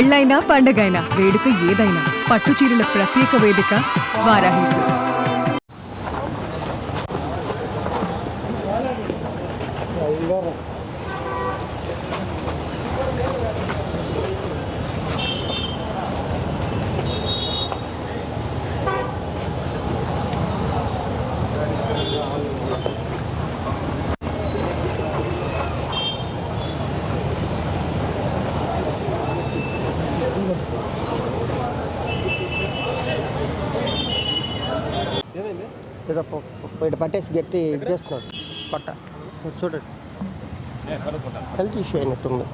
పెళ్ళైనా పండగైనా వేడుక ఏదైనా పట్టు చీరల ప్రత్యేక వేదిక వారాహి సిల్క్స్. ఇటు పట్టేసి గట్టి ఇది చేస్తున్నాడు పట్ట చూడండి హెల్త్ ఇష్యూ అయినట్టుంది.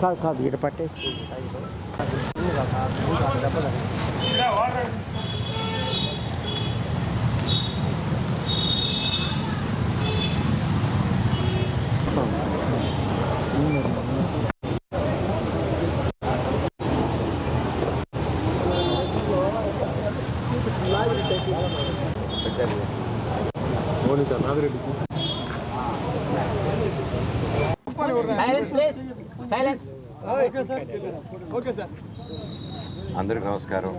కాదు కాదు ఇటు పట్టేసి అందరికీ నమస్కారం.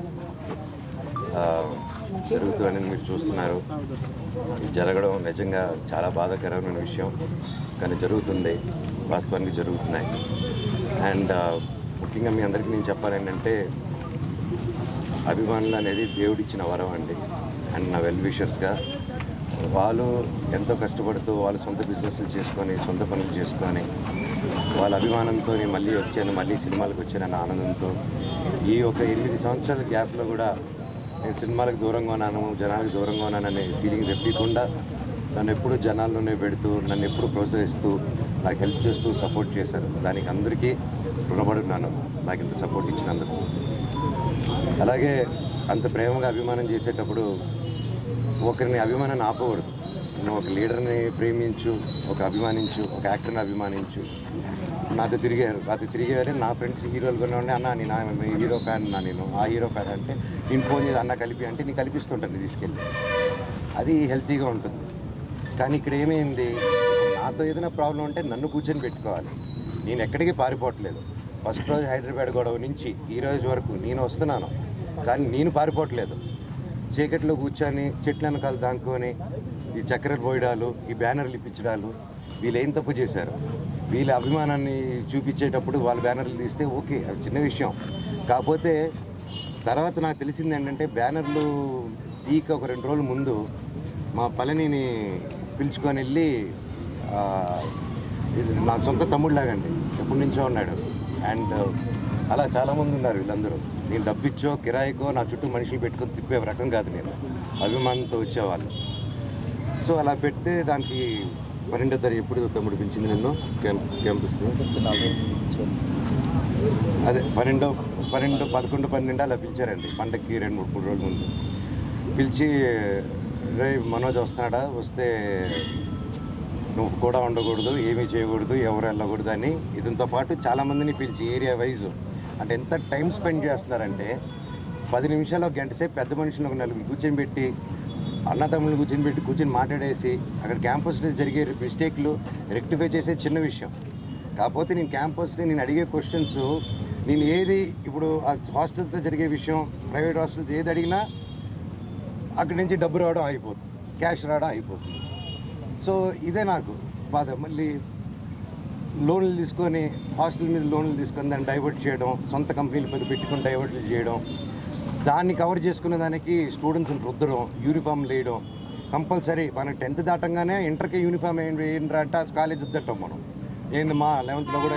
జరుగుతుందని మీరు చూస్తున్నారు. ఇది జరగడం నిజంగా చాలా బాధాకరమైన విషయం, కానీ జరుగుతుంది, వాస్తవానికి జరుగుతున్నాయి. అండ్ ముఖ్యంగా మీ అందరికీ నేను చెప్పాలి ఏంటంటే, అభిమానులు అనేది దేవుడిచ్చిన వరం అండి. అండ్ నా వెల్ విషర్స్గా వాళ్ళు ఎంతో కష్టపడుతూ వాళ్ళ సొంత బిజినెస్లు చేసుకొని, సొంత పనులు చేసుకొని, వాళ్ళ అభిమానంతో మళ్ళీ వచ్చాను, మళ్ళీ సినిమాలకు వచ్చానన్న ఆనందంతో ఈ ఒక 8 సంవత్సరాల గ్యాప్లో కూడా నేను సినిమాలకు దూరంగా ఉన్నాను, జనాలకు దూరంగా ఉన్నాననే ఫీలింగ్ తెప్పకుండా నన్ను ఎప్పుడు జనాల్లోనే పెడుతూ, నన్ను ఎప్పుడు ప్రోత్సహిస్తూ, నాకు హెల్ప్ చేస్తూ సపోర్ట్ చేశారు. దానికి అందరికీ రుణపడున్నాను, నాకు ఇంత సపోర్ట్ ఇచ్చినందుకు. అలాగే అంత ప్రేమగా అభిమానం చేసేటప్పుడు ఒకరిని అభిమానాన్ని ఆపకూడదు. నువ్వు ఒక లీడర్ని ప్రేమించు, ఒక అభిమానించు, ఒక యాక్టర్ని అభిమానించు. నాతో తిరిగారు నా ఫ్రెండ్స్ హీరోలు కూడా ఉండే, అన్న నేను హీరో ఫ్యాన్, నేను ఆ హీరో ఫ్యాన్ అంటే నేను ఫోన్ చేసి అన్న కలిపి అంటే నేను కల్పిస్తుంటాను తీసుకెళ్ళి. అది హెల్తీగా ఉంటుంది. కానీ ఇక్కడ ఏమైంది, నాతో ఏదైనా ప్రాబ్లం ఉంటే నన్ను కూర్చొని పెట్టుకోవాలి. నేను ఎక్కడికి పారిపోవట్లేదు. ఫస్ట్ రోజు హైదరాబాద్ గొడవ నుంచి ఈ రోజు వరకు నేను వస్తున్నాను, కానీ నేను పారిపోవట్లేదు. చీకట్లో కూర్చొని చెట్ల వెనకాల దాంకొని ఈ చక్కెరలు పోయడాలు, ఈ బ్యానర్లు ఇప్పించడాలు, వీళ్ళు ఏం తప్పు చేశారు? వీళ్ళ అభిమానాన్ని చూపించేటప్పుడు వాళ్ళ బ్యానర్లు తీస్తే ఓకే, అవి చిన్న విషయం. కాకపోతే తర్వాత నాకు తెలిసింది ఏంటంటే, బ్యానర్లు తీక ఒక 2 రోజుల ముందు మా పళనిని పిలుచుకొని వెళ్ళి, ఇది నా సొంత తమ్ముడులాగండి, ఎప్పటి నుంచో ఉన్నాడు. అండ్ అలా చాలామంది ఉన్నారు. వీళ్ళందరూ నేను డబ్బిచ్చో కిరాయికో నా చుట్టూ మనుషులు పెట్టుకొని తిప్పే రకం కాదు, నేను అభిమానంతో వచ్చేవాళ్ళు. సో అలా పెడితే దానికి 12వ తారీఖు ఎప్పుడు తమ్ముడు పిలిచింది నిన్ను క్యాంపస్కి? అదే 12, 11, 12 అలా పిలిచారండి. పండగకి 2-3 రోజుల ముందు పిలిచి, రే మనోజ్ వస్తున్నాడా, వస్తే నువ్వు కూడా ఉండకూడదు, ఏమీ చేయకూడదు, ఎవరు వెళ్ళకూడదు అని ఇదంతో పాటు చాలామందిని పిలిచి ఏరియా వైజు, అంటే ఎంత టైం స్పెండ్ చేస్తున్నారంటే 10 నిమిషాలు, 1 గంట సేపు పెద్ద మనుషులు ఒక 4 కూర్చొని పెట్టి, అన్నతమ్ముళ్ళు కూర్చొని మాట్లాడేసి అక్కడ క్యాంపస్లో జరిగే మిస్టేక్లు రెక్టిఫై చేసే చిన్న విషయం. కాకపోతే నేను క్యాంపస్ని నేను అడిగే క్వశ్చన్స్, నేను ఏది ఇప్పుడు ఆ హాస్టల్స్లో జరిగే విషయం, ప్రైవేట్ హాస్టల్స్ ఏది అడిగినా అక్కడి నుంచి డబ్బు రావడం అయిపోతుంది, క్యాష్ రావడం అయిపోతుంది. సో ఇదే నాకు బాధ. మళ్ళీ లోన్లు తీసుకొని, హాస్టల్ మీద లోన్లు తీసుకొని దాన్ని డైవర్ట్ చేయడం, సొంత కంపెనీలు పెట్టుకొని డైవర్ట్లు చేయడం, దాన్ని కవర్ చేసుకునే దానికి స్టూడెంట్స్ని రుద్దడం, యూనిఫామ్ వేయడం కంపల్సరీ. మనకి 10th దాటంగానే ఇంటర్కి యూనిఫామ్ ఏంటంటే ఆ కాలేజ్ వద్దటం మనం, ఏంది మా 11th కూడా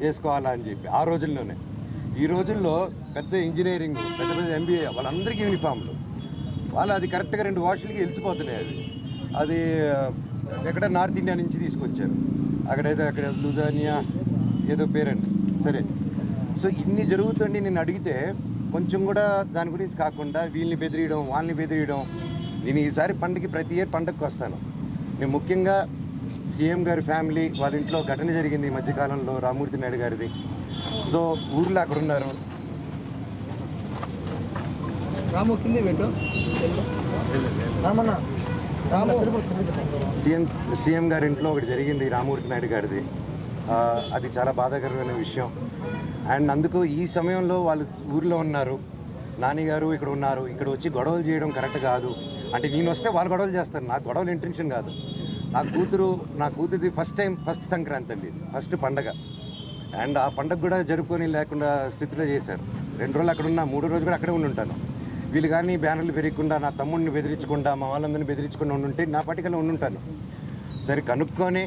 వేసుకోవాలా అని చెప్పి ఆ రోజుల్లోనే. ఈ రోజుల్లో పెద్ద ఇంజనీరింగ్, పెద్ద MBA వాళ్ళందరికీ యూనిఫామ్లు, వాళ్ళు అది కరెక్ట్గా 2 వాష్లకి వెలిసిపోతున్నాయి. అది ఎక్కడ నార్త్ ఇండియా నుంచి తీసుకొచ్చారు, అక్కడ లుధానియా ఏదో పేరండి, సరే. సో ఇన్ని జరుగుతుంది. నేను అడిగితే కొంచెం కూడా దాని గురించి కాకుండా వీళ్ళని బెదిరియడం, వాళ్ళని బెదిరియడం. నేను ఈసారి ప్రతి ఇయర్ పండగకి వస్తాను. నేను ముఖ్యంగా సీఎం గారి ఫ్యామిలీ వాళ్ళ ఇంట్లో ఘటన జరిగింది ఈ మధ్యకాలంలో, రామ్మూర్తి నాయుడు గారిది. సో ఊర్లో అక్కడ ఉన్నారు. సీఎం గారి ఇంట్లో ఒకటి జరిగింది రామ్మూర్తి నాయుడు గారిది. అది చాలా బాధాకరమైన విషయం. అండ్ అందుకు ఈ సమయంలో వాళ్ళు ఊర్లో ఉన్నారు, నాని గారు ఇక్కడ ఉన్నారు, ఇక్కడ వచ్చి గొడవలు చేయడం కరెక్ట్ కాదు. అంటే నేను వస్తే వాళ్ళు గొడవలు చేస్తారు, నాకు గొడవలు ఇంటెన్షన్ కాదు. నా కూతురిది ఫస్ట్ సంక్రాంతి అండి, ఫస్ట్ పండగ. అండ్ ఆ పండగ కూడా జరుపుకొని లేకుండా స్థితిలో చేశారు. 2 రోజులు అక్కడ ఉన్నా, 3 రోజులు కూడా అక్కడే ఉంటాను. వీళ్ళు కానీ బ్యానర్లు పెరగకుండా, నా తమ్ముడిని బెదిరించకుండా, మా వాళ్ళందరినీ బెదిరించకుండా ఉంటే నా పట్టికలో ఉంటాను. సరే కనుక్కొని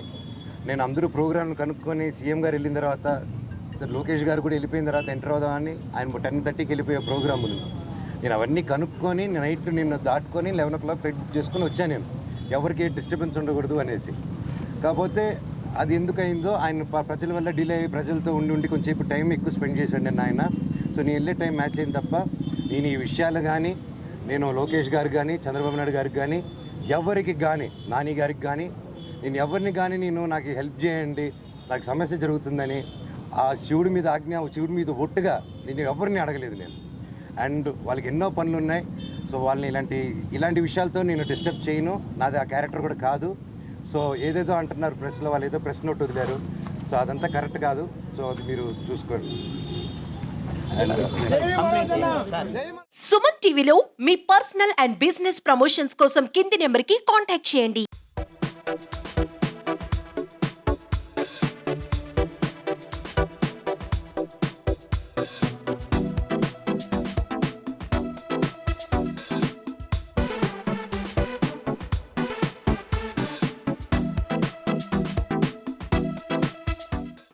నేను అందరూ ప్రోగ్రాంలు కనుక్కొని సీఎం గారు వెళ్ళిన తర్వాత, లోకేష్ గారు కూడా వెళ్ళిపోయిన తర్వాత ఎంటర్ అవుదామని ఆయన 10:30కి వెళ్ళిపోయే ప్రోగ్రాములు నేను అవన్నీ కనుక్కొని నైట్ నిన్ను దాటుకొని 11 o'clock ఫ్లైట్ బుక్ చేసుకొని వచ్చాను. నేను ఎవరికి డిస్టర్బెన్స్ ఉండకూడదు అనేసి. కాకపోతే అది ఎందుకు అయిందో ఆయన ప్రజల వల్ల డిలే అయ్యి ప్రజలతో ఉండి కొంచెం టైం ఎక్కువ స్పెండ్ చేశాడు నేను ఆయన. సో నేను వెళ్ళే టైం మ్యాచ్ అయింది తప్ప నేను ఈ విషయాలు కానీ, నేను లోకేష్ గారికి కానీ, చంద్రబాబు నాయుడు గారికి కానీ, ఎవరికి కానీ, నాని గారికి కానీ, నేను ఎవరిని కానీ నాకు హెల్ప్ చేయండి, నాకు సమస్య జరుగుతుందని ఆ శివుడి మీద ఆజ్ఞ, శివుడి మీద ఒట్టుగా నేను ఎవరిని అడగలేదు నేను. అండ్ వాళ్ళకి ఎన్నో పనులు ఉన్నాయి. సో వాళ్ళని ఇలాంటి విషయాలతో నేను డిస్టర్బ్ చేయను, నాది ఆ క్యారెక్టర్ కూడా కాదు. సో ఏదేదో అంటున్నారు ప్రెస్లో, వాళ్ళు ఏదో ప్రెస్ నోట్ వదిలేరు. సో అదంతా కరెక్ట్ కాదు. సో అది మీరు చూసుకోండి. సుమన్ టీవీలో మీ పర్సనల్ అండ్ బిజినెస్ ప్రమోషన్స్ కోసం కింది నెంబర్కి కాంటాక్ట్ చేయండి.